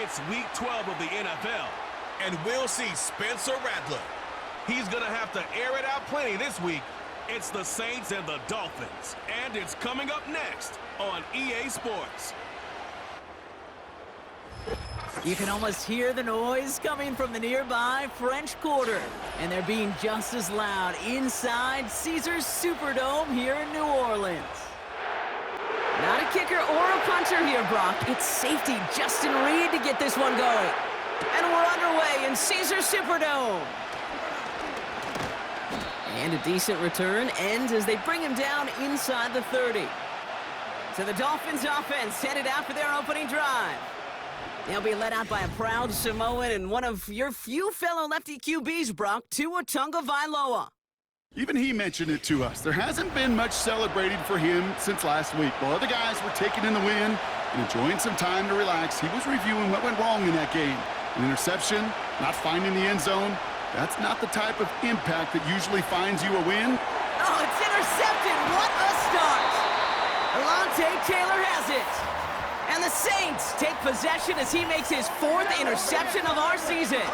It's Week 12 of the NFL, and we'll see Spencer Rattler. He's going to have to air it out plenty this week. It's the Saints and the Dolphins, and it's coming up next on EA Sports. You can almost hear the noise coming from the nearby French Quarter, and they're being just as loud inside Caesars Superdome here in New Orleans. Not a kicker or a punter here, Brock. It's safety Justin Reed to get this one going. And we're underway in Caesars Superdome. And a decent return ends as they bring him down inside the 30. So the Dolphins offense headed out for their opening drive. They'll be led out by a proud Samoan and one of your few fellow lefty QBs, Brock, Tua Tagovailoa. Even he mentioned it to us. There hasn't been much celebrated for him since last week. While other guys were taking in the win and enjoying some time to relax, he was reviewing what went wrong in that game. An interception, not finding the end zone. That's not the type of impact that usually finds you a win. Oh, it's intercepted. What a start. Alontae Taylor has it. And the Saints take possession as he makes his 4th interception of our season.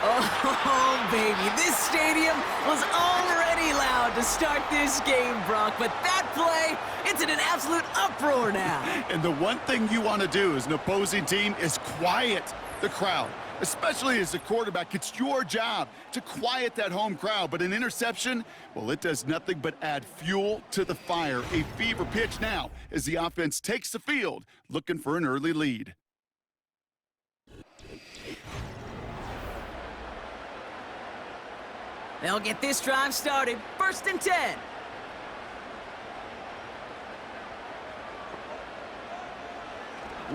Oh, baby, this stadium was already loud to start this game, Brock, but that play, it's in an absolute uproar now. And the one thing you want to do as an opposing team is quiet the crowd, especially as a quarterback. It's your job to quiet that home crowd, but an interception, well, it does nothing but add fuel to the fire. A fever pitch now as the offense takes the field, looking for an early lead. They'll get this drive started. 1st and 10.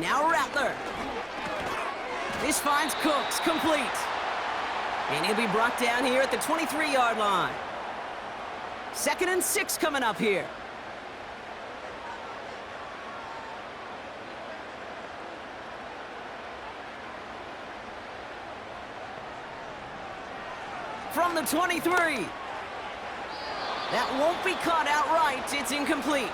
Now Rattler. This finds Cooks complete. And he'll be brought down here at the 23-yard line. 2nd and 6 coming up here. From the 23. That won't be caught outright. It's incomplete.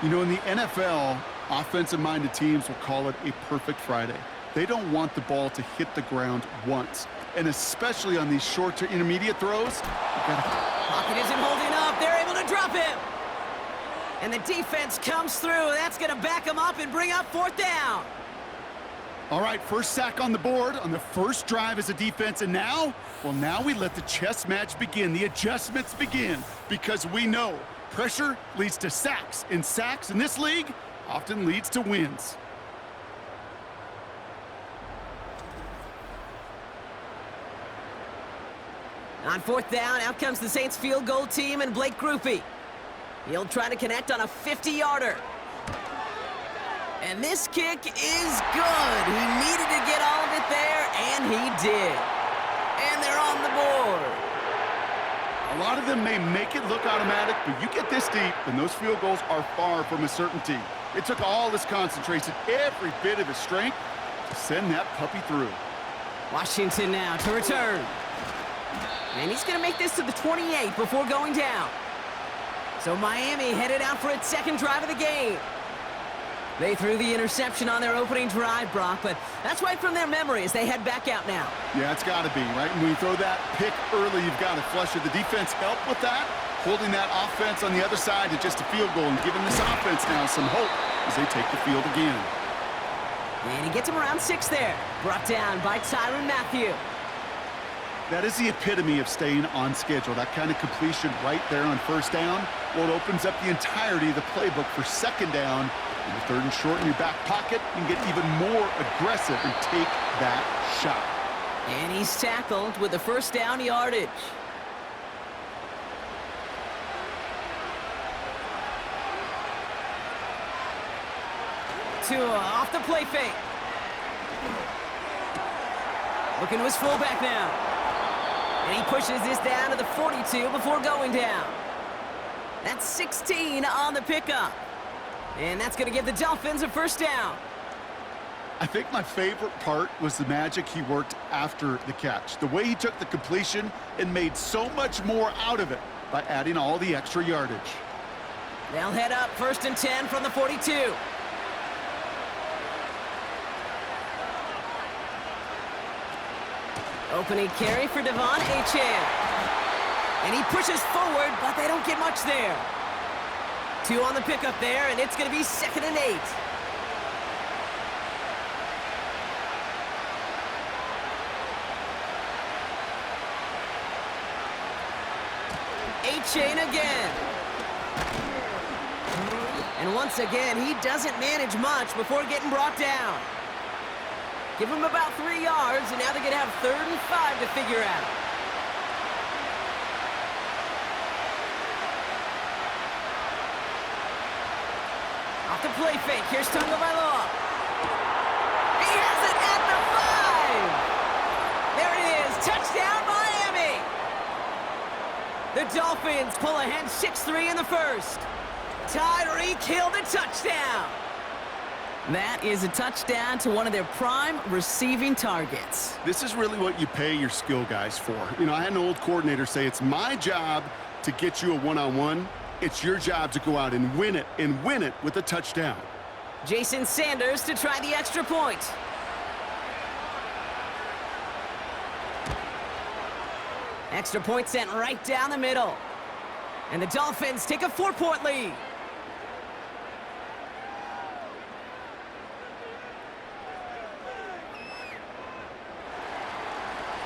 You know, in the NFL, offensive-minded teams will call it a perfect Friday. They don't want the ball to hit the ground once. And especially on these short to intermediate throws, Pocket isn't holding up. They're able to drop him. And the defense comes through. That's going to back him up and bring up 4th down. All right, first sack on the board on the first drive as a defense, and now, well, now we let the chess match begin, the adjustments begin, because we know pressure leads to sacks, and sacks in this league often leads to wins. On 4th down, out comes the Saints field goal team and Blake Grupe. He'll try to connect on a 50-yarder. And this kick is good. He needed to get all of it there, and he did. And they're on the board. A lot of them may make it look automatic, but you get this deep, and those field goals are far from a certainty. It took all his concentration, every bit of his strength, to send that puppy through. Washington now to return. And he's going to make this to the 28 before going down. So Miami headed out for its 2nd drive of the game. They threw the interception on their opening drive, Brock, but that's right from their memory as they head back out now. Yeah, it's got to be, right? When you throw that pick early, you've got to flush it. The defense helped with that, holding that offense on the other side to just a field goal and giving this offense now some hope as they take the field again. And he gets him around 6 there, brought down by Tyrann Mathieu. That is the epitome of staying on schedule. That kind of completion right there on 1st down. Well, it opens up the entirety of the playbook for 2nd down. In the 3rd and short in your back pocket, you can get even more aggressive and take that shot. And he's tackled with the 1st down yardage. Tua off the play fake. Looking to his fullback now. And he pushes this down to the 42 before going down. That's 16 on the pickup. And that's going to give the Dolphins a 1st down. I think my favorite part was the magic he worked after the catch. The way he took the completion and made so much more out of it by adding all the extra yardage. They'll head up 1st and 10 from the 42. Opening carry for Devon Achane. And he pushes forward, but they don't get much there. 2 on the pickup there, and it's going to be 2nd and 8. Achane again. And once again, he doesn't manage much before getting brought down. Give him about 3 yards, and now they're going to have 3rd and 5 to figure out. Off the play fake. Here's Tagovailoa. He has it at the 5. There it is. Touchdown, Miami. The Dolphins pull ahead 6-3 in the first. Tyreek Hill the touchdown. That is a touchdown to one of their prime receiving targets. This is really what you pay your skill guys for. You know, I had an old coordinator say it's my job to get you a one-on-one. It's your job to go out and win it with a touchdown. Jason Sanders to try the extra point. Extra point sent right down the middle. And the Dolphins take a 4-point lead.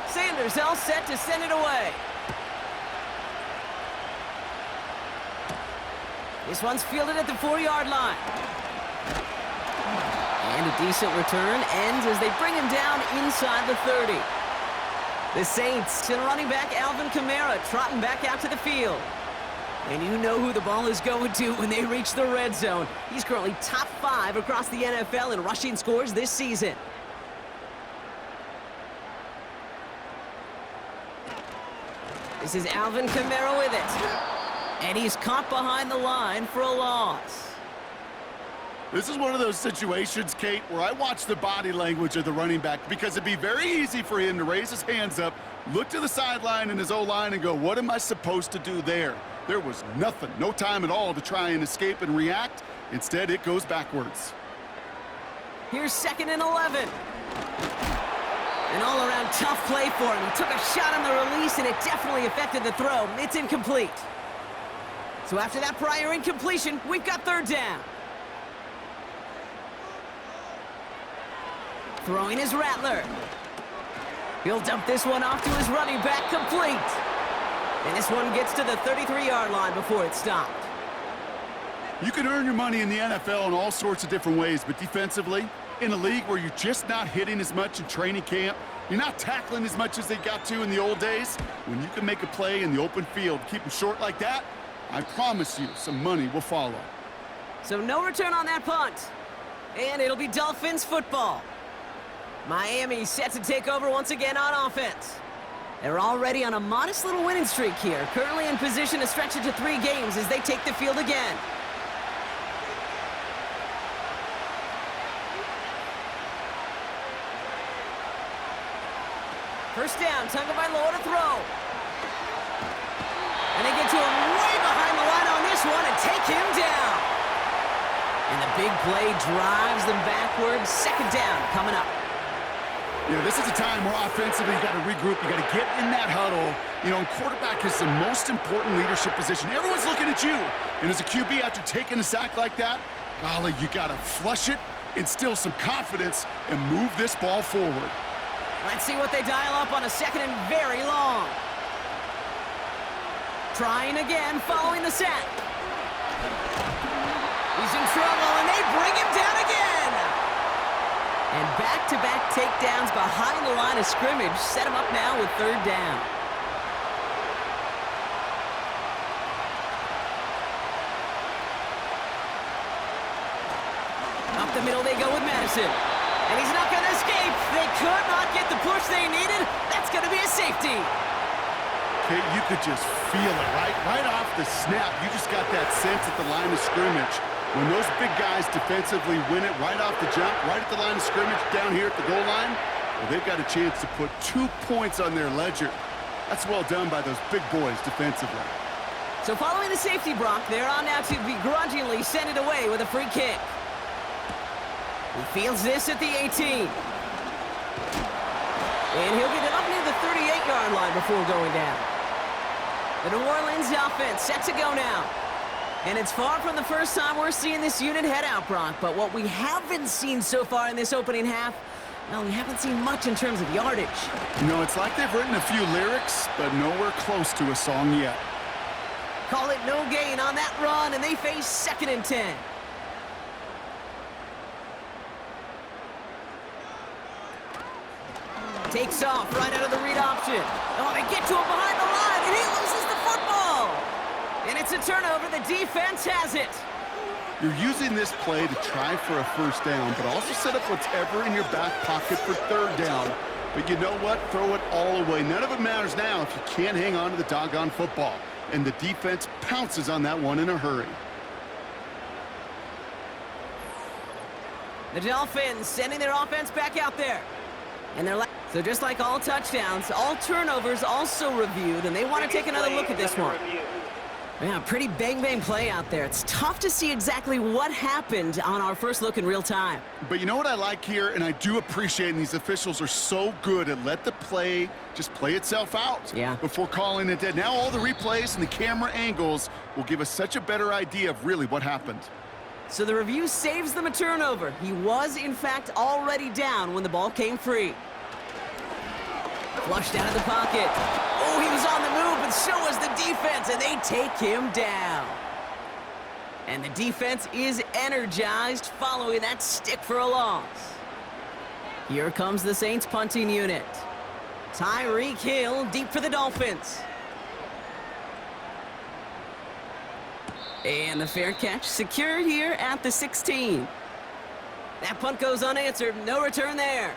Sanders all set to send it away. This one's fielded at the 4-yard line. And a decent return ends as they bring him down inside the 30. The Saints send running back Alvin Kamara trotting back out to the field. And you know who the ball is going to when they reach the red zone. He's currently top 5 across the NFL in rushing scores this season. This is Alvin Kamara with it. And he's caught behind the line for a loss. This is one of those situations, Kate, where I watch the body language of the running back because it'd be very easy for him to raise his hands up, look to the sideline in his O-line and go, what am I supposed to do there? There was nothing, no time at all to try and escape and react. Instead, it goes backwards. Here's 2nd and 11. An all-around tough play for him. He took a shot on the release, and it definitely affected the throw. It's incomplete. So after that prior incompletion, we've got 3rd down. Throwing his Rattler. He'll dump this one off to his running back, complete. And this one gets to the 33-yard line before it's stopped. You can earn your money in the NFL in all sorts of different ways, but defensively, in a league where you're just not hitting as much in training camp, you're not tackling as much as they got to in the old days, when you can make a play in the open field, keep them short like that, I promise you some money will follow. So no return on that punt. And it'll be Dolphins football. Miami set to take over once again on offense. They're already on a modest little winning streak here, currently in position to stretch it to 3 games as they take the field again. First down, Tagovailoa to throw. And they get to him way behind the line on this one and take him down. And the big play drives them backwards. 2nd down coming up. Yeah, this is a time where offensively you got to regroup, you got to get in that huddle. You know, quarterback is the most important leadership position. Everyone's looking at you. And as a QB, after taking a sack like that, golly, you got to flush it, instill some confidence, and move this ball forward. Let's see what they dial up on a 2nd and very long. Trying again, following the sack. He's in trouble, and they bring him down again. And back-to-back takedowns behind the line of scrimmage set him up now with 3rd down. Up the middle they go with Madison. And he's not going to escape. They could not get the push they needed. That's going to be a safety. Okay, you could just feel it, right? Right off the snap, you just got that sense at the line of scrimmage. When those big guys defensively win it right off the jump, right at the line of scrimmage down here at the goal line, well, they've got a chance to put 2 points on their ledger. That's well done by those big boys defensively. So following the safety, Brock, they're on now to begrudgingly send it away with a free kick. He fields this at the 18. And he'll get it up near the 6-yard line before going down. The New Orleans offense set to go now. And it's far from the first time we're seeing this unit head out, Brock. But what we haven't seen so far in this opening half, well, we haven't seen much in terms of yardage. You know, it's like they've written a few lyrics, but nowhere close to a song yet. Call it no gain on that run, and they face 2nd and 10. Takes off right out of the read option. Oh, they get to him behind the line, and he loses the football. And it's a turnover. The defense has it. You're using this play to try for a first down, but also set up whatever in your back pocket for 3rd down. But you know what? Throw it all away. None of it matters now if you can't hang on to the doggone football. And the defense pounces on that one in a hurry. The Dolphins sending their offense back out there. And they're so just like all touchdowns, all turnovers also reviewed, and they want to take another look at this one. Yeah, pretty bang-bang play out there. It's tough to see exactly what happened on our first look in real time. But you know what I like here, and I do appreciate, and these officials are so good at let the play just play itself out before calling it dead. Now all the replays and the camera angles will give us such a better idea of really what happened. So the review saves them a turnover. He was, in fact, already down when the ball came free. Flushed out of the pocket. Oh, he was on the move, but so was the defense, and they take him down. And the defense is energized following that stick for a loss. Here comes the Saints punting unit. Tyreek Hill deep for the Dolphins. And the fair catch secured here at the 16. That punt goes unanswered. No return there.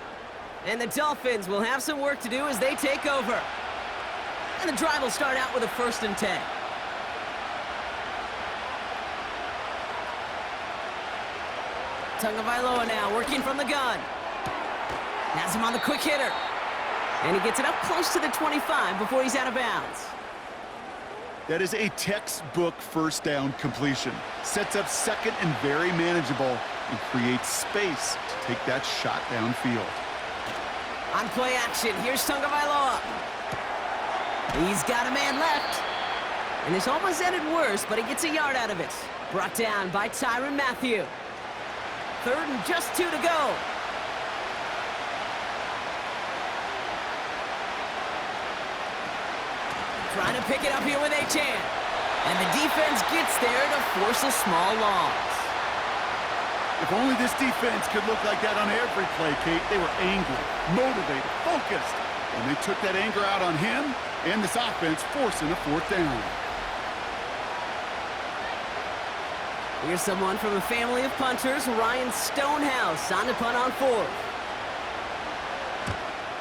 And the Dolphins will have some work to do as they take over. And the drive will start out with a 1st and 10. Tagovailoa now working from the gun. Has him on the quick hitter. And he gets it up close to the 25 before he's out of bounds. That is a textbook first down completion. Sets up 2nd and very manageable and creates space to take that shot downfield. On play action, here's Tagovailoa. He's got a man left. And this almost ended worse, but he gets a yard out of it. Brought down by Tyrann Mathieu. 3rd and just 2 to go. Trying to pick it up here with Achane. And the defense gets there to force a small loss. If only this defense could look like that on every play, Kate. They were angry, motivated, focused. And they took that anger out on him and this offense, forcing a 4th down. Here's someone from a family of punters, Ryan Stonehouse, on to punt on 4th.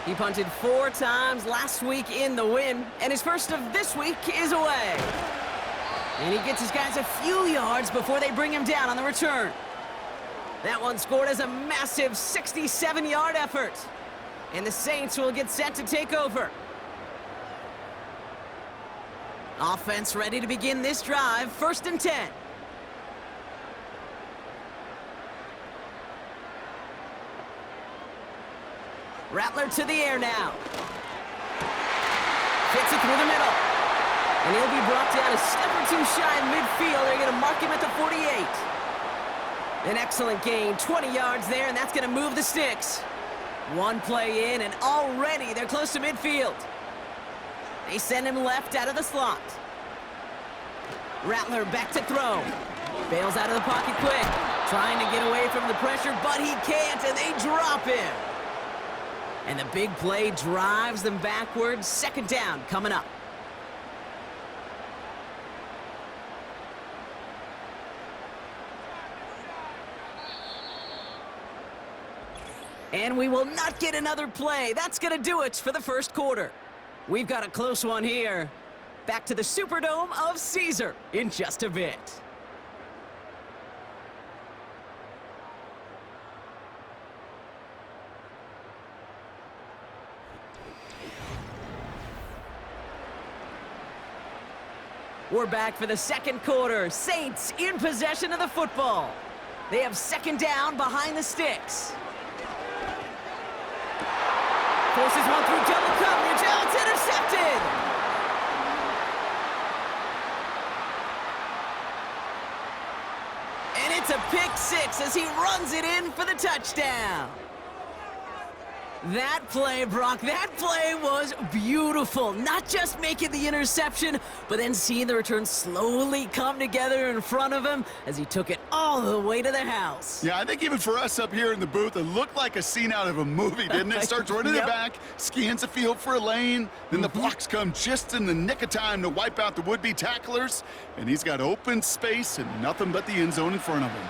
He punted 4 times last week in the win, and his first of this week is away. And he gets his guys a few yards before they bring him down on the return. That one scored as a massive 67-yard effort. And the Saints will get set to take over. Offense ready to begin this drive, 1st and 10. Rattler to the air now. Fits it through the middle. And he'll be brought down a step or 2 shy in midfield. They're going to mark him at the 48. An excellent gain, 20 yards there, and that's going to move the sticks. One play in, and already they're close to midfield. They send him left out of the slot. Rattler back to throw. Bails out of the pocket quick. Trying to get away from the pressure, but he can't, and they drop him. And the big play drives them backwards. 2nd down coming up. And we will not get another play. That's going to do it for the 1st quarter. We've got a close one here. Back to the Superdome of Caesar in just a bit. We're back for the 2nd quarter. Saints in possession of the football. They have 2nd down behind the sticks. Forces one through double coverage. Oh, it's intercepted. It's a pick six as he runs it in for the touchdown. That play, Brock, that play was beautiful. Not just making the interception, but then seeing the return slowly come together in front of him as he took it all the way to the house. Yeah, I think even for us up here in the booth, it looked like a scene out of a movie, didn't it? Starts running it back, scans the field for a lane, then the blocks come just in the nick of time to wipe out the would-be tacklers, and he's got open space and nothing but the end zone in front of him.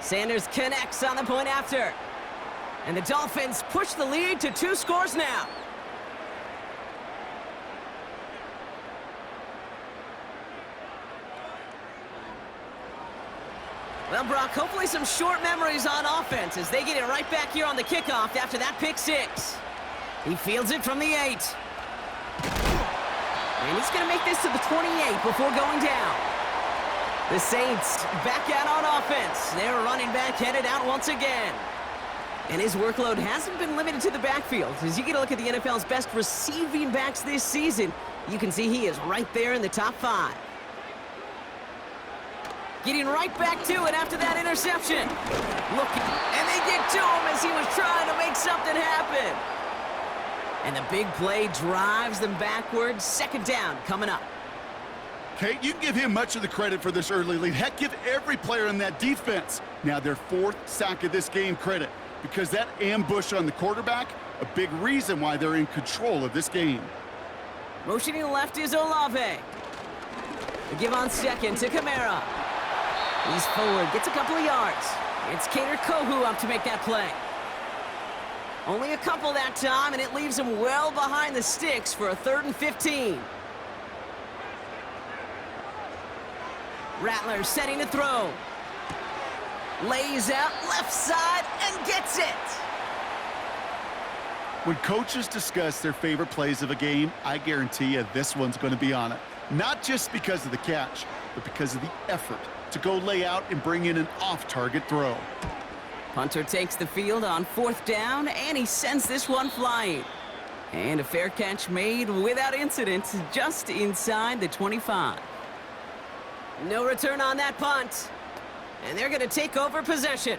Sanders connects on the point after. And the Dolphins push the lead to 2 scores now. Well, Brock, hopefully some short memories on offense as they get it right back here on the kickoff after that pick six. He fields it from the 8. And he's going to make this to the 28 before going down. The Saints back out on offense. Their running back headed out once again. And his workload hasn't been limited to the backfield. As you get a look at the NFL's best receiving backs this season, you can see he is right there in the top 5. Getting right back to it after that interception. Looking, and they get to him as he was trying to make something happen. And the big play drives them backwards. Second down coming up. Kate, you can give him much of the credit for this early lead. Heck, give every player in that defense now their 4th sack of this game credit, because that ambush on the quarterback, a big reason why they're in control of this game. Motioning left is Olave. The give on second to Kamara. He's forward, gets a couple of yards. It's Kader Kohu up to make that play. Only a couple that time, and it leaves him well behind the sticks for a 3rd and 15. Rattler setting to throw. Lays out left side and gets it. When coaches discuss their favorite plays of a game, I guarantee you this one's going to be on it. Not just because of the catch, but because of the effort to go lay out and bring in an off-target throw. Punter takes the field on 4th down, and he sends this one flying. And a fair catch made without incident just inside the 25. No return on that punt. And they're going to take over possession.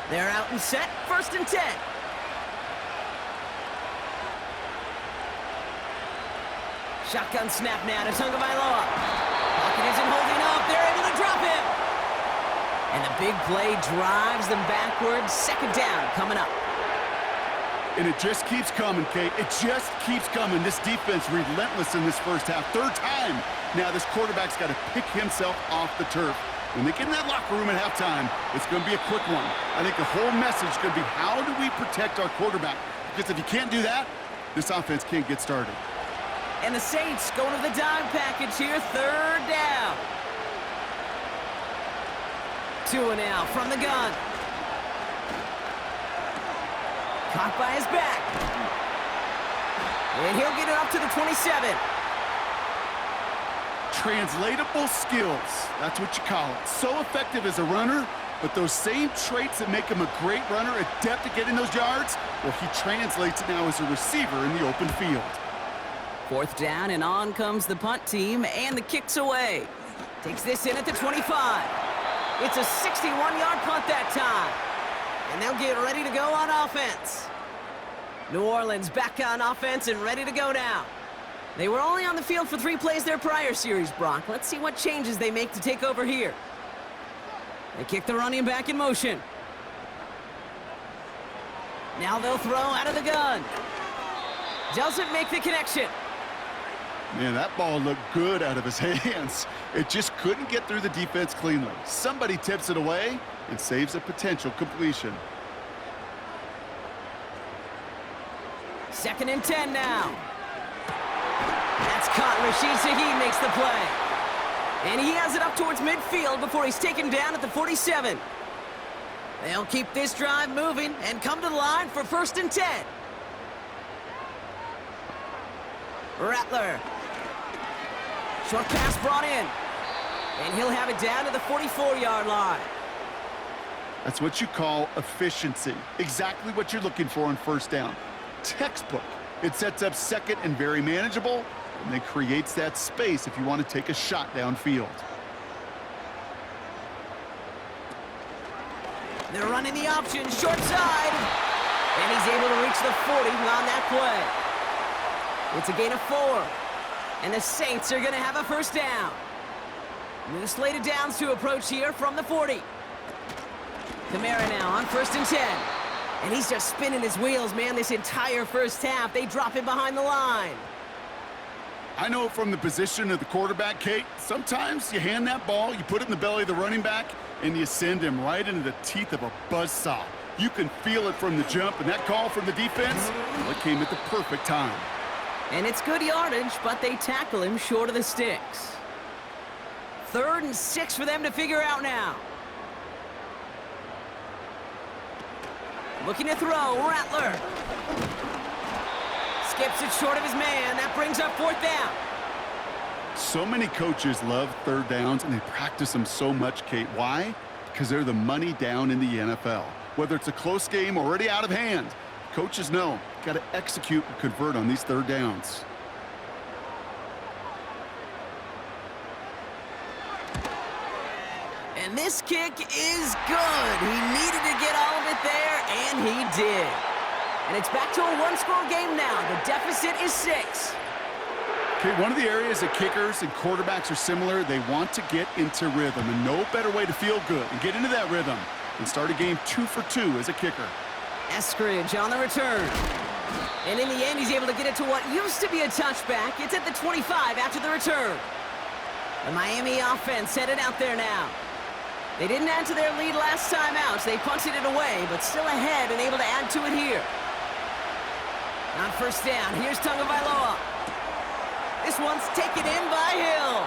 They're out and set, 1st and 10. Shotgun snap now to Tagovailoa. Pocket isn't holding up. They're able to drop him. And the big play drives them backwards. 2nd down coming up. And it just keeps coming, Kate. It just keeps coming. This defense relentless in this first half. 3rd time. Now this quarterback's got to pick himself off the turf. When they get in that locker room at halftime, it's going to be a quick one. I think the whole message is going to be, how do we protect our quarterback? Because if you can't do that, this offense can't get started. And the Saints going to the dime package here. 3rd down. Tua now from the gun. Caught by his back. And he'll get it up to the 27. Translatable skills. That's what you call it. So effective as a runner, but those same traits that make him a great runner, adept at getting those yards, well, he translates it now as a receiver in the open field. 4th down, and on comes the punt team, and the kick's away. Takes this in at the 25. It's a 61-yard punt that time. And they'll get ready to go on offense. New Orleans back on offense and ready to go now. They were only on the field for 3 plays their prior series, Brock. Let's see what changes they make to take over here. They kick the running back in motion. Now they'll throw out of the gun. Doesn't make the connection. Man, that ball looked good out of his hands. It just couldn't get through the defense cleanly. Somebody tips it away and saves a potential completion. 2nd and 10 now. That's caught. Rashid Shaheed makes the play. And he has it up towards midfield before he's taken down at the 47. They'll keep this drive moving and come to the line for 1st and 10. Rattler. Short pass brought in. And he'll have it down to the 44-yard line. That's what you call efficiency. Exactly what you're looking for on 1st down. Textbook. It sets up 2nd and very manageable. and it creates that space if you want to take a shot downfield. They're running the option, short side. And he's able to reach the 40 on that play. It's a gain of 4. And the Saints are going to have a first down. New slate of downs to approach here from the 40. Kamara now on 1st and 10. And he's just spinning his wheels, man, this entire first half. They drop him behind the line. I know from the position of the quarterback, Kate, sometimes you hand that ball, you put it in the belly of the running back, and you send him right into the teeth of a buzzsaw. You can feel it from the jump, and that call from the defense, well, it came at the perfect time. And it's good yardage, but they tackle him short of the sticks. 3rd and 6 for them to figure out now. Looking to throw, Rattler. Skips it short of his man. That brings up 4th down. So many coaches love 3rd downs, and they practice them so much, Kate. Why? Because they're the money down in the NFL. Whether it's a close game already out of hand, coaches know got to execute and convert on these 3rd downs. And this kick is good. He needed to get all of it there, and he did. And it's back to a 1-score game now. The deficit is 6. Okay, one of the areas that kickers and quarterbacks are similar, they want to get into rhythm, and no better way to feel good and get into that rhythm than start a game 2 for 2 as a kicker. Eskridge on the return. And in the end, he's able to get it to what used to be a touchback. It's at the 25 after the return. The Miami offense headed out there now. They didn't add to their lead last time out, so they punted it away, but still ahead and able to add to it here. On 1st down, here's Tagovailoa. This one's taken in by Hill.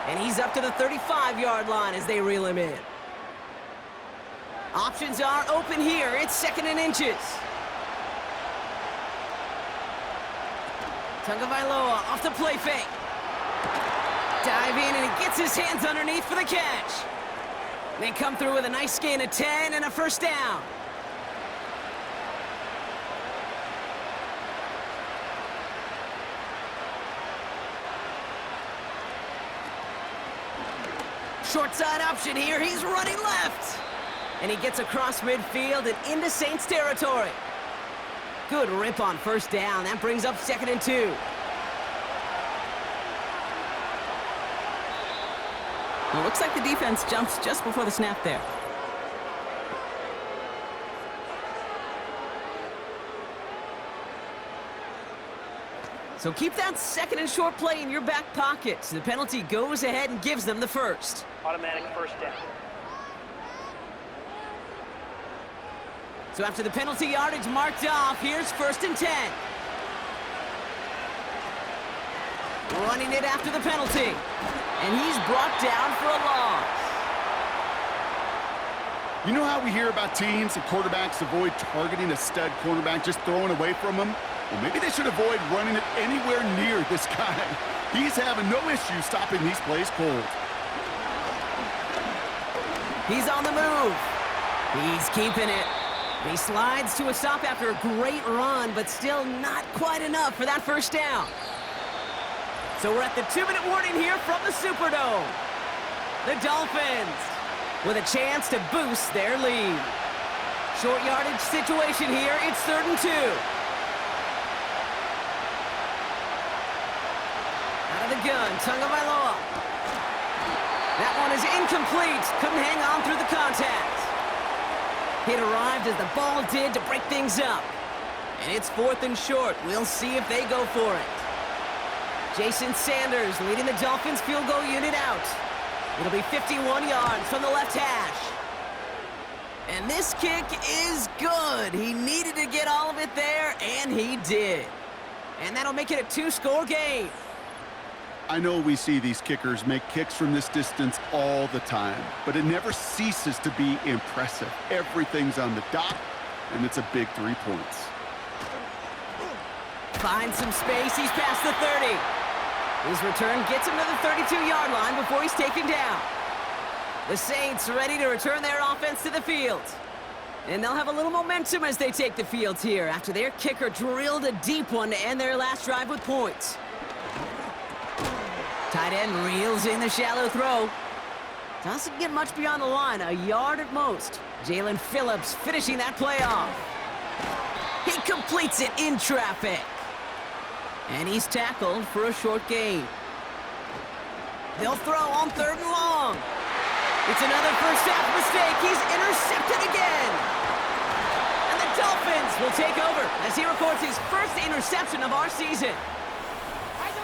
And he's up to the 35-yard line as they reel him in. Options are open here. It's 2nd and inches. Tagovailoa off the play fake. Dive in, and he gets his hands underneath for the catch. They come through with a nice gain of 10 and a first down. Short side option here. He's running left. And he gets across midfield and into Saints territory. Good rip on 1st down. That brings up 2nd and 2. Well, looks like the defense jumps just before the snap there. So keep that 2nd and short play in your back pocket. The penalty goes ahead and gives them the first. Automatic first down. So after the penalty yardage marked off, here's 1st and 10. Running it after the penalty. And he's brought down for a loss. You know how we hear about teams and quarterbacks avoid targeting a stud cornerback, just throwing away from him? Well, maybe they should avoid running it anywhere near this guy. He's having no issue stopping these plays cold. He's on the move. He's keeping it. He slides to a stop after a great run, but still not quite enough for that first down. So we're at the 2-minute warning here from the Superdome. The Dolphins with a chance to boost their lead. Short yardage situation here. It's 3rd and 2. Out of the gun, Tagovailoa. That one is incomplete. Couldn't hang on through the contact. It arrived as the ball did to break things up. And it's 4th and short. We'll see if they go for it. Jason Sanders leading the Dolphins field goal unit out. It'll be 51 yards from the left hash. And this kick is good. He needed to get all of it there, and he did. And that'll make it a 2-score game. I know we see these kickers make kicks from this distance all the time, but it never ceases to be impressive. Everything's on the dot, and it's a big 3 points. Finds some space. He's past the 30. His return gets him to the 32-yard line before he's taken down. The Saints ready to return their offense to the field. And they'll have a little momentum as they take the field here after their kicker drilled a deep one to end their last drive with points. Tight end reels in the shallow throw. Doesn't get much beyond the line, a yard at most. Jalen Phillips finishing that play off. He completes it in traffic. And he's tackled for a short gain. They'll throw on 3rd and long. It's another first half mistake. He's intercepted again. And the Dolphins will take over as he records his first interception of our season.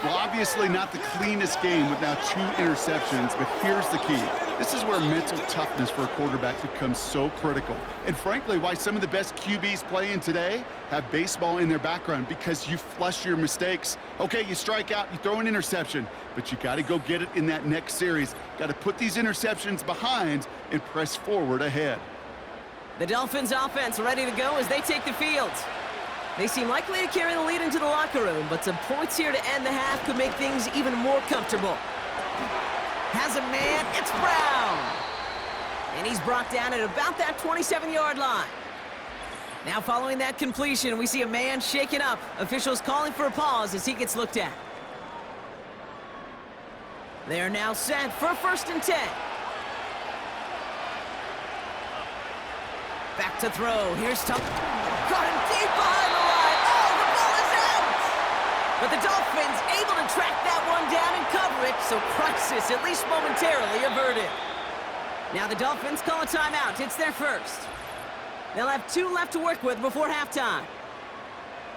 Well, obviously not the cleanest game with now 2 interceptions, but here's the key. This is where mental toughness for a quarterback becomes so critical. And frankly, why some of the best QBs playing today have baseball in their background, because you flush your mistakes. Okay, you strike out, you throw an interception, but you got to go get it in that next series. Got to put these interceptions behind and press forward ahead. The Dolphins offense ready to go as they take the field. They seem likely to carry the lead into the locker room, but some points here to end the half could make things even more comfortable. Has a man, it's Brown. And he's brought down at about that 27-yard line. Now following that completion, we see a man shaken up. Officials calling for a pause as he gets looked at. They are now set for 1st and 10. Back to throw. Here's Tuck. Caught him deep behind the line. Oh, the ball is out! But the Dolphins able to track that one down and cover it, so crisis at least momentarily averted. Now the Dolphins call a timeout. It's their first. They'll have 2 left to work with before halftime.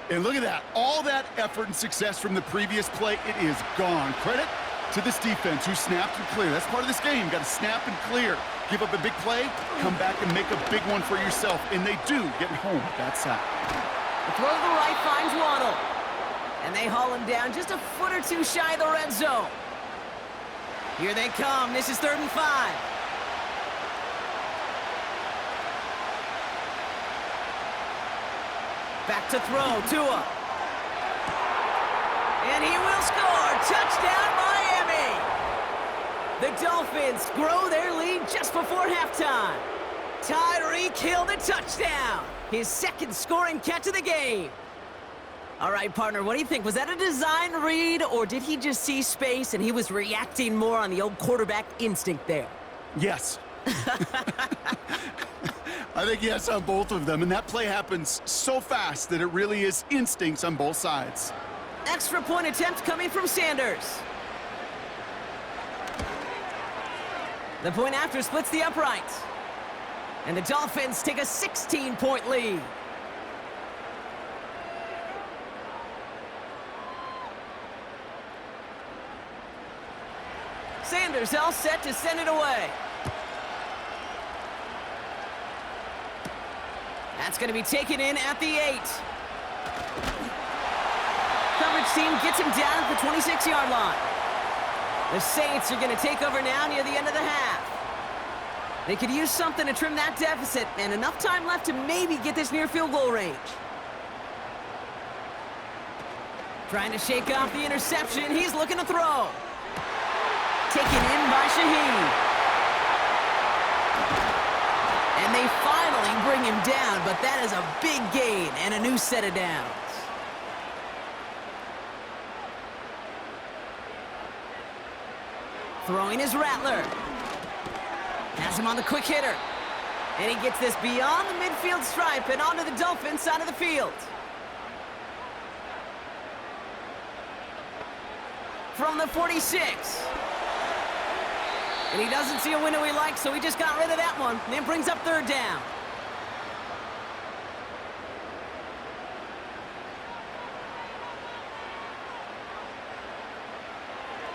And look at that. All that effort and success from the previous play, it is gone. Credit to this defense who snapped and cleared. That's part of this game. Got to snap and clear. Give up a big play, come back and make a big one for yourself. And they do get home with that sack. The throw to the right finds Waddle. And they haul him down just a foot or 2 shy of the red zone. Here they come. This is 3rd and 5. Back to throw, Tua. And he will score. Touchdown, Miami. The Dolphins grow their lead just before halftime. Tyreek Hill the touchdown. His 2nd scoring catch of the game. All right, partner, what do you think? Was that a design read, or did he just see space and he was reacting more on the old quarterback instinct there? Yes. I think yes on both of them, and that play happens so fast that it really is instincts on both sides. Extra point attempt coming from Sanders. The point after splits the uprights. And the Dolphins take a 16-point lead. Sanders all set to send it away. That's going to be taken in at the 8. Coverage team gets him down at the 26-yard line. The Saints are going to take over now near the end of the half. They could use something to trim that deficit, and enough time left to maybe get this near field goal range. Trying to shake off the interception. He's looking to throw. Taken in by Shaheed. And they finally bring him down, but that is a big gain and a new set of downs. Throwing is Rattler. Has him on the quick hitter. And he gets this beyond the midfield stripe and onto the Dolphins side of the field. From the 46. And he doesn't see a window he likes, so he just got rid of that one. And then brings up 3rd down.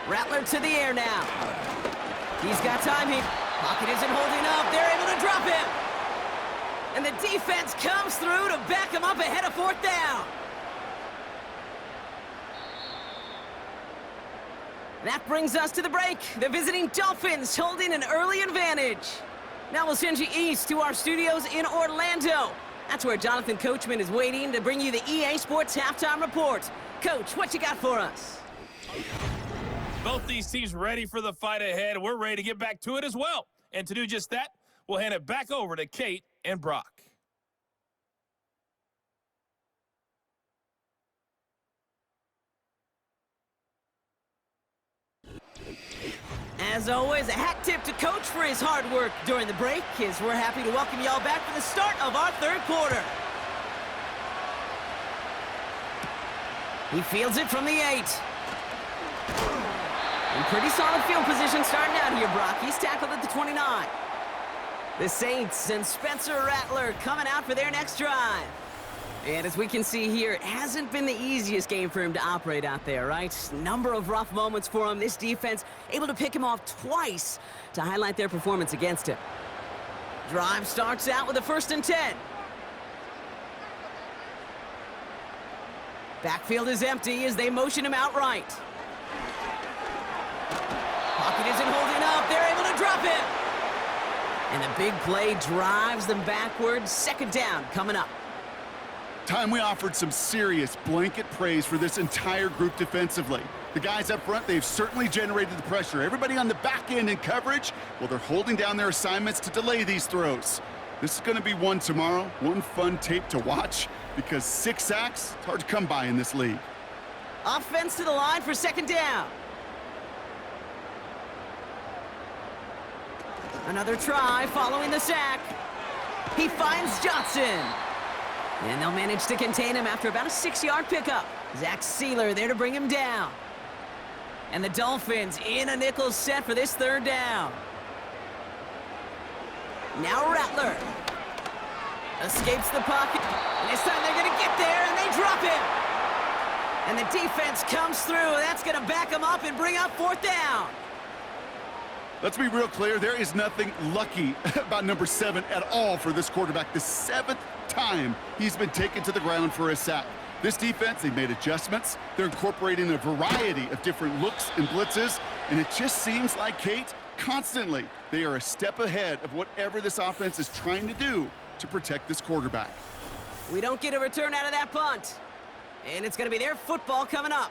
Rattler to the air now. He's got time here. Pocket isn't holding up. They're able to drop him. And the defense comes through to back him up ahead of 4th down. That brings us to the break. The visiting Dolphins holding an early advantage. Now we'll send you east to our studios in Orlando. That's where Jonathan Coachman is waiting to bring you the EA Sports Halftime Report. Coach, what you got for us? Both these teams ready for the fight ahead. We're ready to get back to it as well. And to do just that, we'll hand it back over to Kate and Brock. As always, a hat tip to Coach for his hard work during the break, as we're happy to welcome y'all back for the start of our third quarter. He fields it from the 8. In pretty solid field position starting out here, Brock. He's tackled at the 29. The Saints and Spencer Rattler coming out for their next drive. And as we can see here, it hasn't been the easiest game for him to operate out there, right? Number of rough moments for him. This defense able to pick him off twice to highlight their performance against him. Drive starts out with a 1st and 10. Backfield is empty as they motion him out right. Pocket isn't holding up. They're able to drop him. And the big play drives them backwards. 2nd down coming up. Time we offered some serious blanket praise for this entire group defensively. The guys up front, they've certainly generated the pressure. Everybody on the back end in coverage, well, they're holding down their assignments to delay these throws. This is going to be one tomorrow, one fun tape to watch, because 6 sacks, it's hard to come by in this league. Offense to the line for 2nd down. Another try following the sack. He finds Johnson. And they'll manage to contain him after about a 6-yard pickup. Zach Sealer there to bring him down. And the Dolphins in a nickel set for this 3rd down. Now Rattler. Escapes the pocket. And this time they're going to get there, and they drop him. And the defense comes through. That's going to back him up and bring up 4th down. Let's be real clear, there is nothing lucky about number 7 at all for this quarterback. The 7th time he's been taken to the ground for a sack. This defense, they've made adjustments. They're incorporating a variety of different looks and blitzes, and it just seems like, Kate, constantly they are a step ahead of whatever this offense is trying to do to protect this quarterback. We don't get a return out of that punt. And it's going to be their football coming up.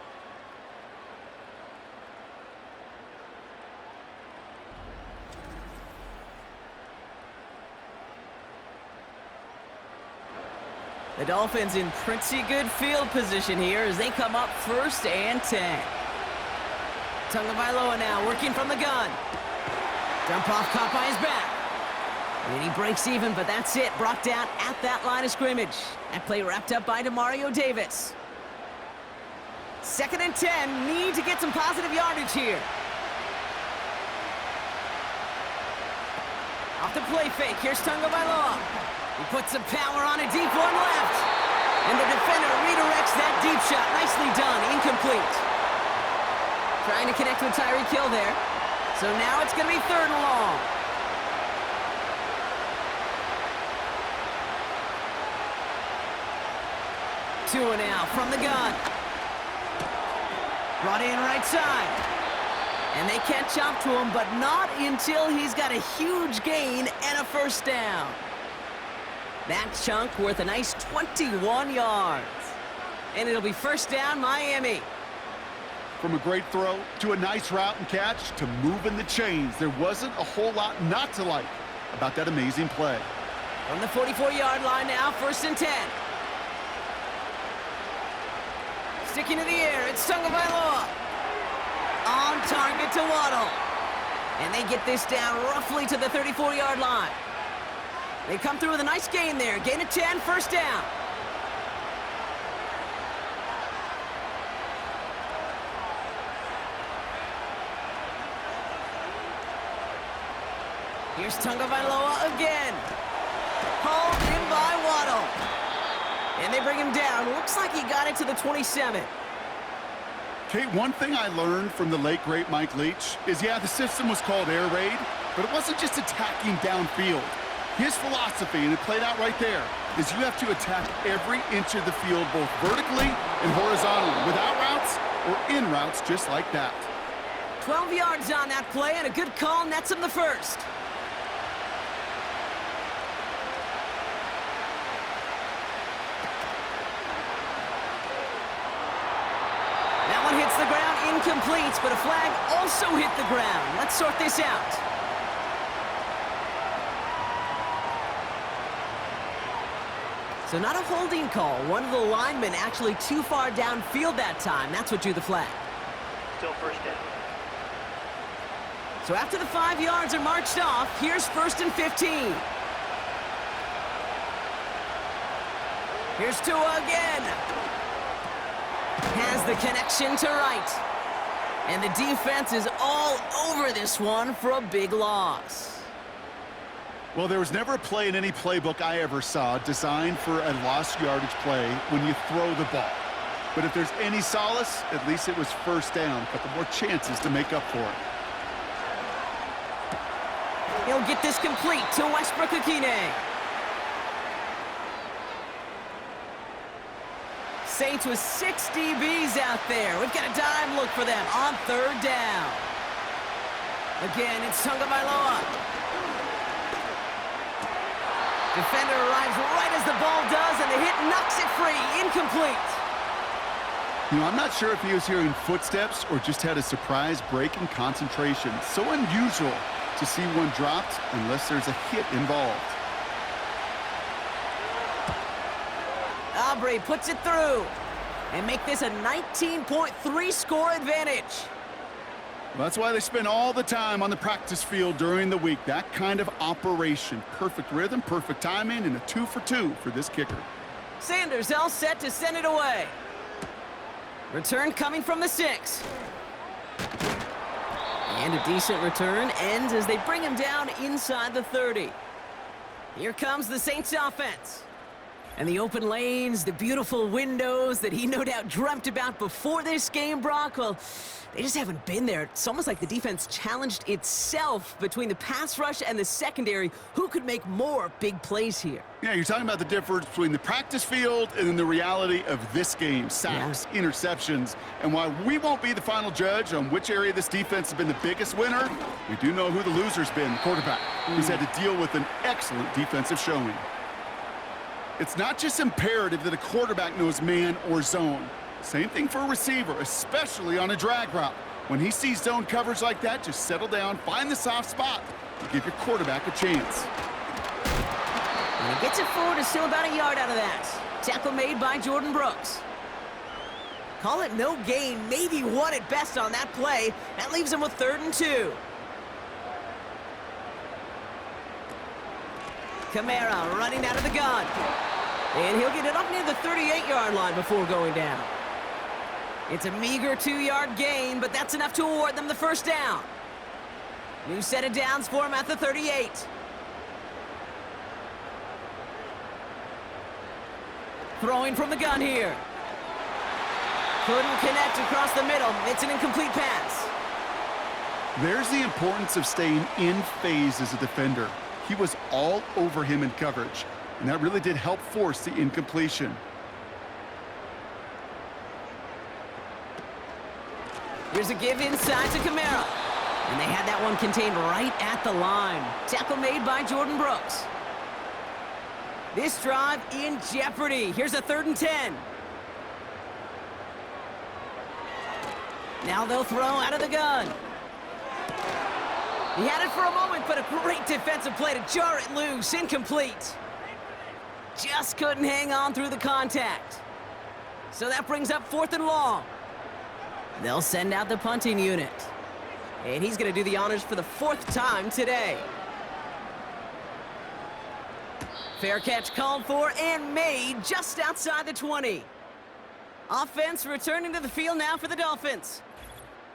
The Dolphins in pretty good field position here as they come up 1st and 10. Tagovailoa now working from the gun. Dump off caught by his back. And he breaks even, but that's it. Brought down at that line of scrimmage. That play wrapped up by Demario Davis. 2nd and 10. Need to get some positive yardage here. Off the play fake. Here's Tagovailoa. He puts some power on a deep one left. And the defender redirects that deep shot. Nicely done. Incomplete. Trying to connect with Tyreek Hill there. So now it's going to be 3rd and long. Two and out from the gun. Brought in right side. And they catch up to him, but not until he's got a huge gain and a 1st down. That chunk worth a nice 21 yards. And it'll be 1st down, Miami. From a great throw to a nice route and catch to moving the chains, there wasn't a whole lot not to like about that amazing play. From the 44-yard line now, 1st and 10. Sticking to the air, it's Tagovailoa. On target to Waddle. And they get this down roughly to the 34-yard line. They come through with a nice gain there. Gain of 10, 1st down. Here's Tagovailoa again. Hauled in by Waddle. And they bring him down. Looks like he got it to the 27. Kate, one thing I learned from the late, great Mike Leach is, yeah, the system was called air raid, but it wasn't just attacking downfield. His philosophy, and it played out right there, is you have to attack every inch of the field, both vertically and horizontally, without routes or in routes just like that. 12 yards on that play, and a good call nets him the 1st. That one hits the ground, incomplete, but a flag also hit the ground. Let's sort this out. So not a holding call. One of the linemen actually too far downfield that time. That's what drew the flag. Still 1st down. So after the 5 yards are marched off, here's 1st and 15. Here's Tua again. Has the connection to right. And the defense is all over this one for a big loss. Well, there was never a play in any playbook I ever saw designed for a lost yardage play when you throw the ball. But if there's any solace, at least it was 1st down. A couple more chances to make up for it. He'll get this complete to Westbrook-Akine. Saints with 6 DBs out there. We've got a dime look for them on 3rd down. Again, it's Tagovailoa. Defender arrives right as the ball does, and the hit knocks it free. Incomplete. You know, I'm not sure if he was hearing footsteps or just had a surprise break in concentration. So unusual to see one dropped unless there's a hit involved. Aubrey puts it through and make this a 19.3 score advantage. Well, that's why they spend all the time on the practice field during the week. That kind of operation. Perfect rhythm, perfect timing, and a 2 for 2 for this kicker. Sanders all set to send it away. Return coming from the 6. And a decent return ends as they bring him down inside the 30. Here comes the Saints offense. And the open lanes, the beautiful windows that he no doubt dreamt about before this game, Brock, well, they just haven't been there. It's almost like the defense challenged itself between the pass rush and the secondary. Who could make more big plays here? Yeah, you're talking about the difference between the practice field and then the reality of this game. Sacks, interceptions. And while we won't be the final judge on which area this defense has been the biggest winner, we do know who the loser's been, the quarterback, who's had to deal with an excellent defensive showing. It's not just imperative that a quarterback knows man or zone. Same thing for a receiver, especially on a drag route. When he sees zone coverage like that, just settle down, find the soft spot, and give your quarterback a chance. And he gets it forward to still about a yard out of that. Tackle made by Jordan Brooks. Call it no gain, maybe one at best on that play. That leaves him with 3rd and 2. Kamara running out of the gun. And he'll get it up near the 38-yard line before going down. It's a meager 2-yard gain, but that's enough to award them the 1st down. New set of downs for him at the 38. Throwing from the gun here. Couldn't connect across the middle. It's an incomplete pass. There's the importance of staying in phase as a defender. He was all over him in coverage, and that really did help force the incompletion. Here's a give inside to Kamara. And they had that one contained right at the line. Tackle made by Jordan Brooks. This drive in jeopardy. Here's a 3rd and 10. Now they'll throw out of the gun. He had it for a moment, but a great defensive play to jar it loose. Incomplete. Just couldn't hang on through the contact. So that brings up 4th and long. They'll send out the punting unit. And he's going to do the honors for the 4th time today. Fair catch called for and made just outside the 20. Offense returning to the field now for the Dolphins.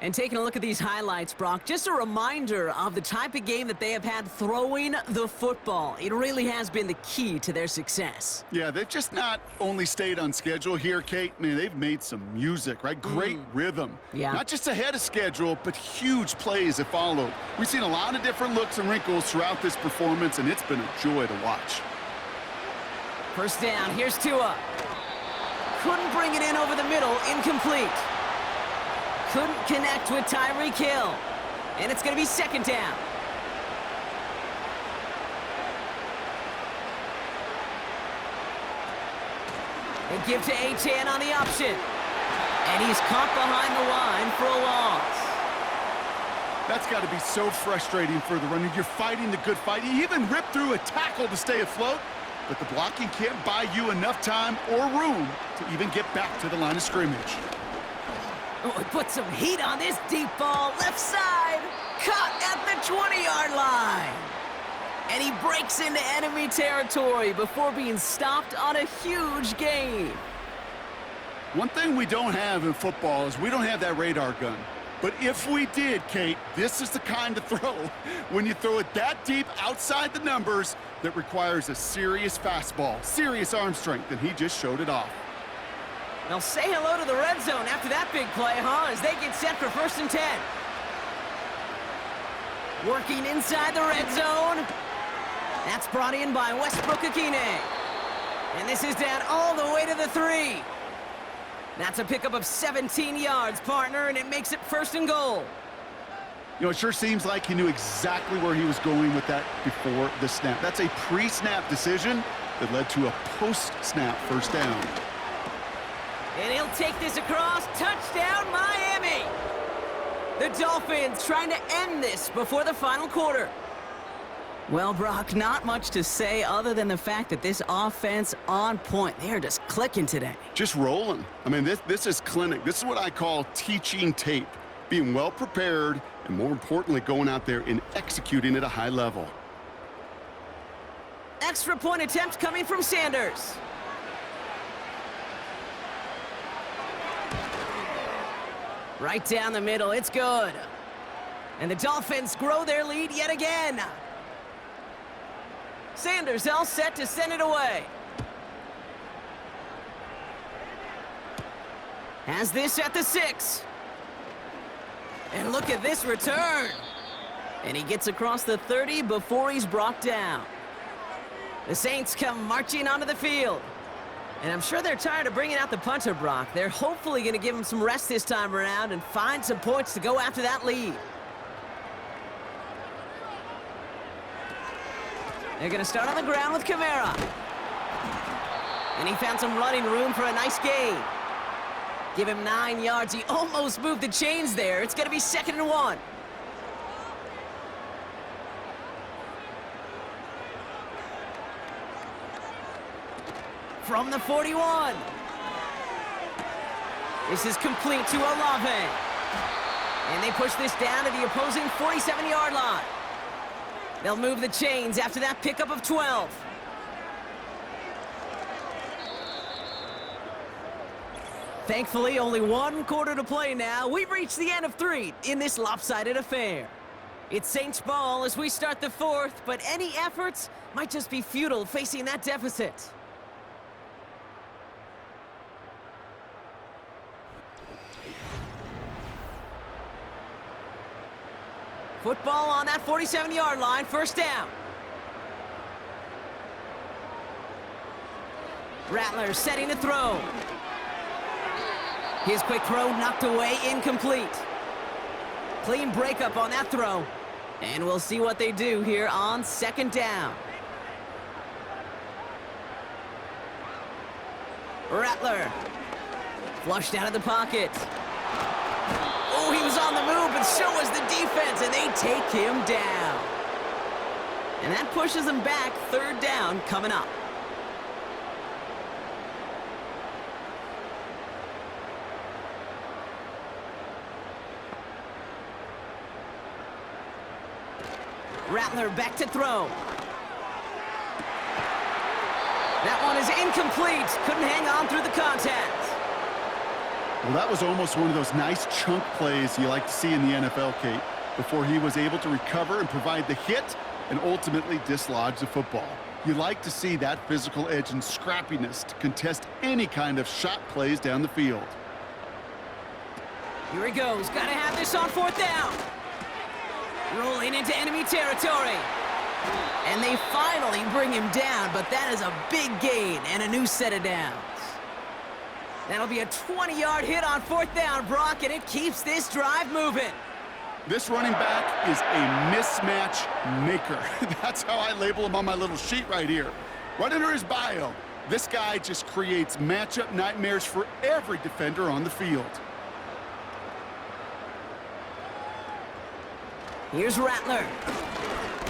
And taking a look at these highlights, Brock, just a reminder of the type of game that they have had throwing the football. It really has been the key to their success. Yeah, they've just not only stayed on schedule here, Kate. Man, they've made some music, right? Great rhythm. Yeah. Not just ahead of schedule, but huge plays that followed. We've seen a lot of different looks and wrinkles throughout this performance, and it's been a joy to watch. 1st down, here's Tua. Couldn't bring it in over the middle, incomplete. Couldn't connect with Tyreek Hill. And it's going to be 2nd down. They give to Achane on the option. And he's caught behind the line for a loss. That's got to be so frustrating for the runner. You're fighting the good fight. You even ripped through a tackle to stay afloat, but the blocking can't buy you enough time or room to even get back to the line of scrimmage. Oh, put some heat on this deep ball, left side. caught at the 20-yard line. And he breaks into enemy territory before being stopped on a huge gain. One thing we don't have in football is we don't have that radar gun. But if we did, Kate, this is the kind of throw, when you throw it that deep outside the numbers, that requires a serious fastball, serious arm strength, and he just showed it off. They'll say hello to the red zone after that big play, huh, as they get set for 1st and 10. Working inside the red zone. That's brought in by Westbrook-Akine. And this is down all the way to the 3. That's a pickup of 17 yards, partner, and it makes it 1st and goal. You know, it sure seems like he knew exactly where he was going with that before the snap. That's a pre-snap decision that led to a post-snap 1st down. And he'll take this across. Touchdown, Miami! The Dolphins trying to end this before the final quarter. Well, Brock, not much to say other than the fact that this offense on point. They are just clicking today. Just rolling. I mean, this is clinic. This is what I call teaching tape. Being well prepared, and more importantly, going out there and executing at a high level. Extra point attempt coming from Sanders. Right down the middle, it's good. And the Dolphins grow their lead yet again. Sanders all set to send it away. Has this at the 6. And look at this return. And he gets across the 30 before he's brought down. The Saints come marching onto the field. And I'm sure they're tired of bringing out the punter, Brock. They're hopefully going to give him some rest this time around and find some points to go after that lead. They're going to start on the ground with Kamara. And he found some running room for a nice gain. Give him 9 yards. He almost moved the chains there. It's going to be 2nd and 1. From the 41. This is complete to Olave. And they push this down to the opposing 47-yard line. They'll move the chains after that pickup of 12. Thankfully, only 1 quarter to play now. We've reached the end of 3 in this lopsided affair. It's Saints ball as we start the 4th, but any efforts might just be futile facing that deficit. Football on that 47-yard line, 1st down. Rattler setting to throw. His quick throw knocked away, incomplete. Clean breakup on that throw. And we'll see what they do here on 2nd down. Rattler. Flushed out of the pocket. Oh, he was on the move, but so was the defense, and they take him down. And that pushes them back, 3rd down coming up. Rattler back to throw. That one is incomplete. Couldn't hang on through the contact. Well, that was almost one of those nice chunk plays you like to see in the NFL, Kate, before he was able to recover and provide the hit and ultimately dislodge the football. You like to see that physical edge and scrappiness to contest any kind of shot plays down the field. Here he goes. Got to have this on 4th down. Rolling into enemy territory. And they finally bring him down, but that is a big gain and a new set of downs. That'll be a 20-yard hit on 4th down, Brock, and it keeps this drive moving. This running back is a mismatch maker. That's how I label him on my little sheet right here. Right under his bio, this guy just creates matchup nightmares for every defender on the field. Here's Rattler.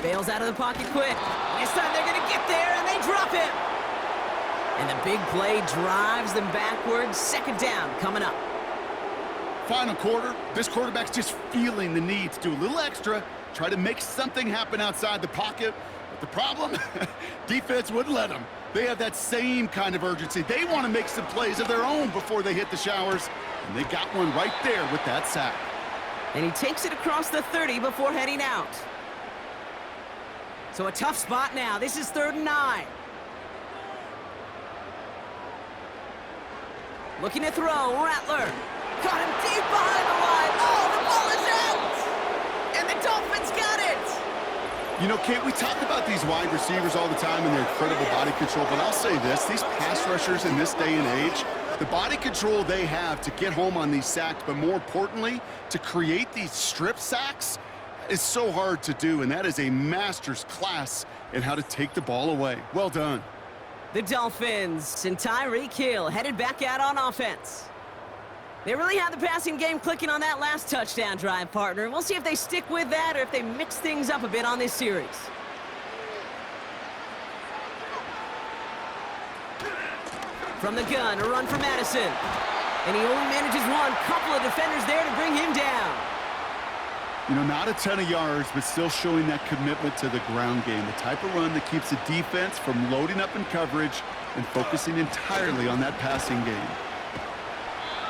Bails out of the pocket quick. This time they're going to get there, and they drop him. And the big play drives them backwards. 2nd down coming up. final quarter, this quarterback's just feeling the need to do a little extra, try to make something happen outside the pocket. But the problem, defense wouldn't let them. They have that same kind of urgency. They want to make some plays of their own before they hit the showers, and they got one right there with that sack. And he takes it across the 30 before heading out. So a tough spot now. This is 3rd and 9. Looking to throw, Rattler. Got him deep behind the line. Oh, the ball is out! And the Dolphins got it! You know, Kate, we talk about these wide receivers all the time and their incredible body control, but I'll say this, these pass rushers in this day and age, the body control they have to get home on these sacks, but more importantly, to create these strip sacks is so hard to do, and that is a master's class in how to take the ball away. Well done. The Dolphins and Tyreek Hill headed back out on offense. They really had the passing game clicking on that last touchdown drive, partner. We'll see if they stick with that or if they mix things up a bit on this series. From the gun, a run for Madison. And he only manages one. Couple of defenders there to bring him down. You know, not a ton of yards, but still showing that commitment to the ground game. The type of run that keeps the defense from loading up in coverage and focusing entirely on that passing game.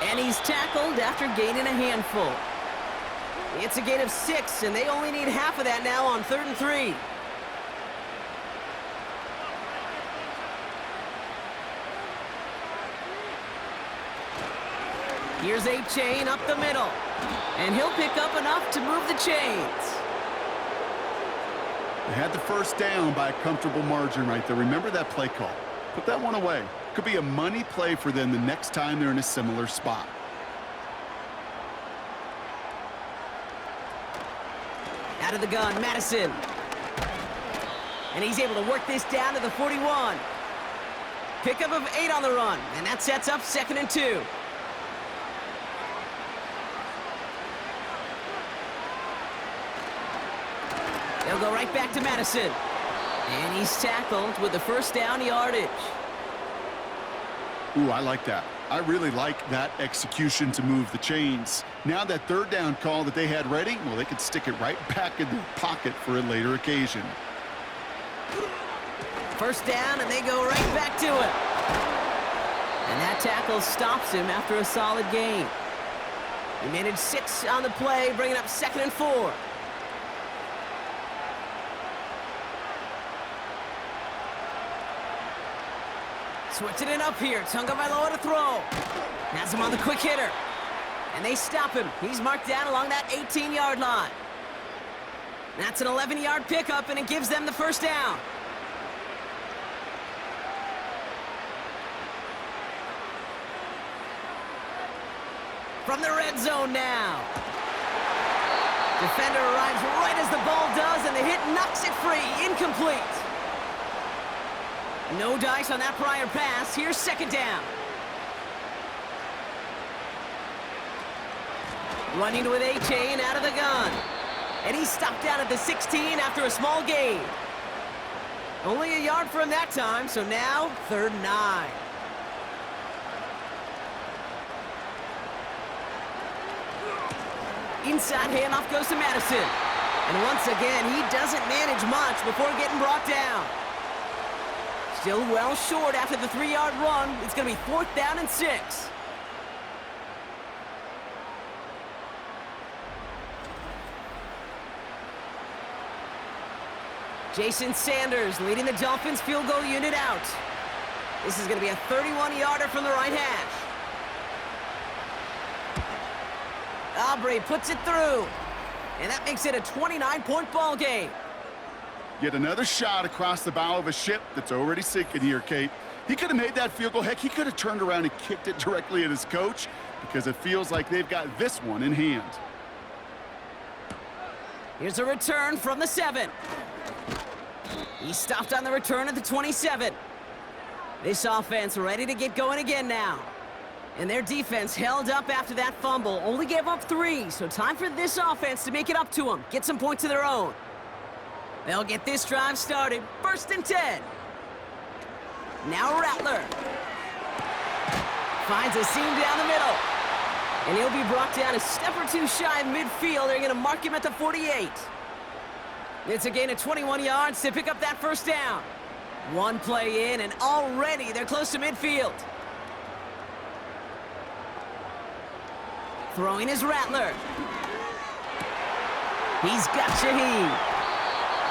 And he's tackled after gaining a handful. It's a gain of 6, and they only need half of that now on 3rd and 3. Here's A-Chain up the middle. And he'll pick up enough to move the chains. They had the first down by a comfortable margin right there. Remember that play call. Put that one away. Could be a money play for them the next time they're in a similar spot. Out of the gun, Madison. And he's able to work this down to the 41. Pickup of 8 on the run, and that sets up 2nd and 2. They'll go right back to Madison. And he's tackled with the first down yardage. Ooh, I like that. I really like that execution to move the chains. Now that 3rd down call that they had ready, well, they could stick it right back in their pocket for a later occasion. First down, and they go right back to it. And that tackle stops him after a solid gain. He managed 6 on the play, bringing up 2nd and 4. Switching it up here. Tagovailoa to throw. Has him on the quick hitter. And they stop him. He's marked down along that 18-yard line. That's an 11-yard pickup, and it gives them the first down. From the red zone now. Defender arrives right as the ball does, and the hit knocks it free. Incomplete. No dice on that prior pass. Here's 2nd down. Running with A-Chain out of the gun. And he's stopped down at the 16 after a small gain. Only a yard for him that time, so now 3rd and 9. Inside handoff goes to Madison. And once again, he doesn't manage much before getting brought down. Still well short after the 3-yard run. It's going to be 4th down and 6. Jason Sanders leading the Dolphins field goal unit out. This is going to be a 31-yarder from the right hash. Aubrey puts it through. And that makes it a 29-point ball game. Yet another shot across the bow of a ship that's already sinking here, Kate. He could have made that field goal. Heck, he could have turned around and kicked it directly at his coach because it feels like they've got this one in hand. Here's a return from the 7. He stopped on the return at the 27. This offense ready to get going again now. And their defense held up after that fumble. Only gave up 3, so time for this offense to make it up to them. Get some points of their own. They'll get this drive started. 1st and 10. Now Rattler. Finds a seam down the middle. And he'll be brought down a step or two shy of midfield. They're going to mark him at the 48. It's a gain of 21 yards to pick up that first down. One play in, and already they're close to midfield. Throwing his Rattler. He's got Shaheed.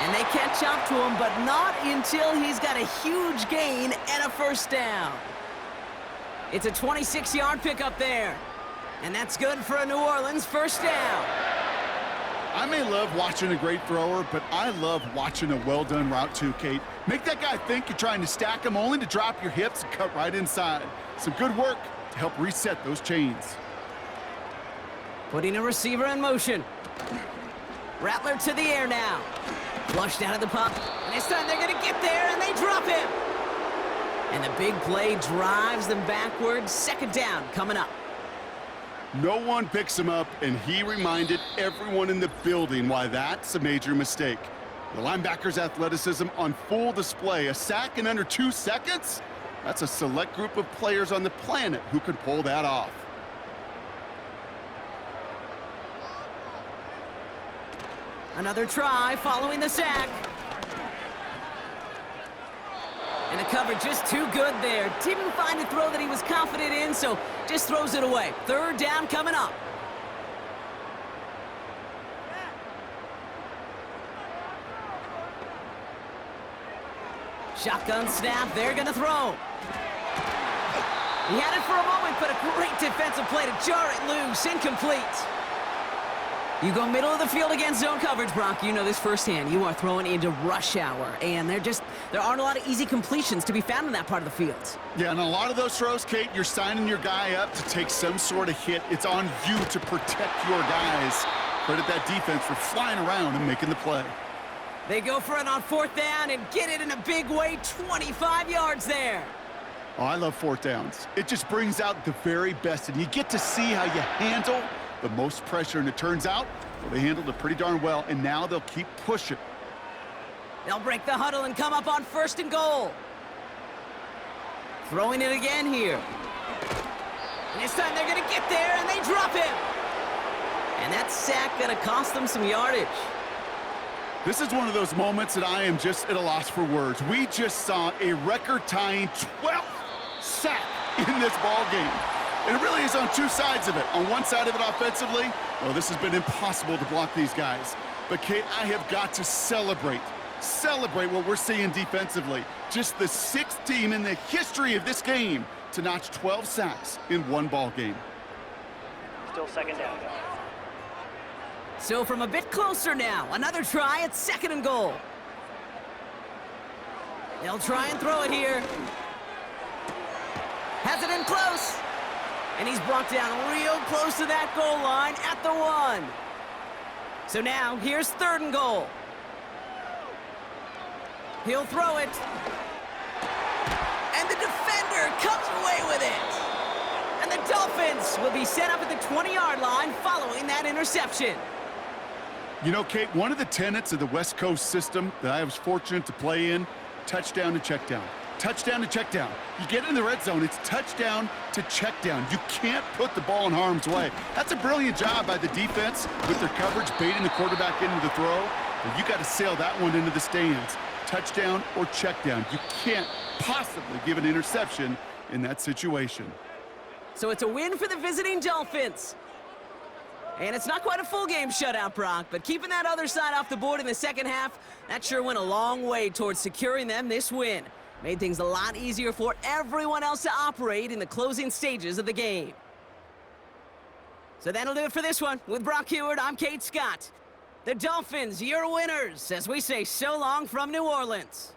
And they catch up to him, but not until he's got a huge gain and a first down. It's a 26-yard pickup there. And that's good for a New Orleans first down. I may love watching a great thrower, but I love watching a well-done route too, Kate. Make that guy think you're trying to stack him only to drop your hips and cut right inside. Some good work to help reset those chains. Putting a receiver in motion. Rattler to the air now. Flushed out of the puck. And this time they're going to get there, and they drop him. And the big play drives them backwards. Second down coming up. No one picks him up, and he reminded everyone in the building why that's a major mistake. The linebacker's athleticism on full display. A sack in under 2 seconds? That's a select group of players on the planet who could pull that off. Another try following the sack. And the coverage just too good there. Didn't find a throw that he was confident in, so just throws it away. Third down coming up. Shotgun snap, they're gonna throw. He had it for a moment, but a great defensive play to jar it loose. Incomplete. You go middle of the field against zone coverage, Brock. You know this firsthand. You are throwing into rush hour, and there aren't a lot of easy completions to be found in that part of the field. Yeah, and a lot of those throws, Kate, you're signing your guy up to take some sort of hit. It's on you to protect your guys. Credit that defense for flying around and making the play. They go for it on fourth down and get it in a big way, 25 yards there. Oh, I love fourth downs. It just brings out the very best, and you get to see how you handle the most pressure, and it turns out, well, they handled it pretty darn well, and now they'll keep pushing. They'll break the huddle and come up on first and goal. Throwing it again here. And this time they're going to get there, and they drop him. And that sack going to cost them some yardage. This is one of those moments that I am just at a loss for words. We just saw a record-tying 12th sack in this ball game. And it really is on two sides of it. On one side of it offensively, well, this has been impossible to block these guys. But, Kate, I have got to celebrate what we're seeing defensively. Just the sixth team in the history of this game to notch 12 sacks in one ball game. Still second down. So from a bit closer now, another try at second and goal. They'll try and throw it here. Has it in close. And he's brought down real close to that goal line at the 1. So now, here's third and goal. He'll throw it. And the defender comes away with it. And the Dolphins will be set up at the 20-yard line following that interception. You know, Kate, one of the tenets of the West Coast system that I was fortunate to play in, touchdown to check down. Touchdown to check down. You get in the red zone, it's touchdown to check down. You can't put the ball in harm's way. That's a brilliant job by the defense with their coverage, baiting the quarterback into the throw. But you got to sail that one into the stands. Touchdown or check down. You can't possibly give an interception in that situation. So it's a win for the visiting Dolphins. And it's not quite a full game shutout, Brock, but keeping that other side off the board in the second half, that sure went a long way towards securing them this win. Made things a lot easier for everyone else to operate in the closing stages of the game. So that'll do it for this one. With Brock Heward, I'm Kate Scott. The Dolphins, your winners, as we say so long from New Orleans.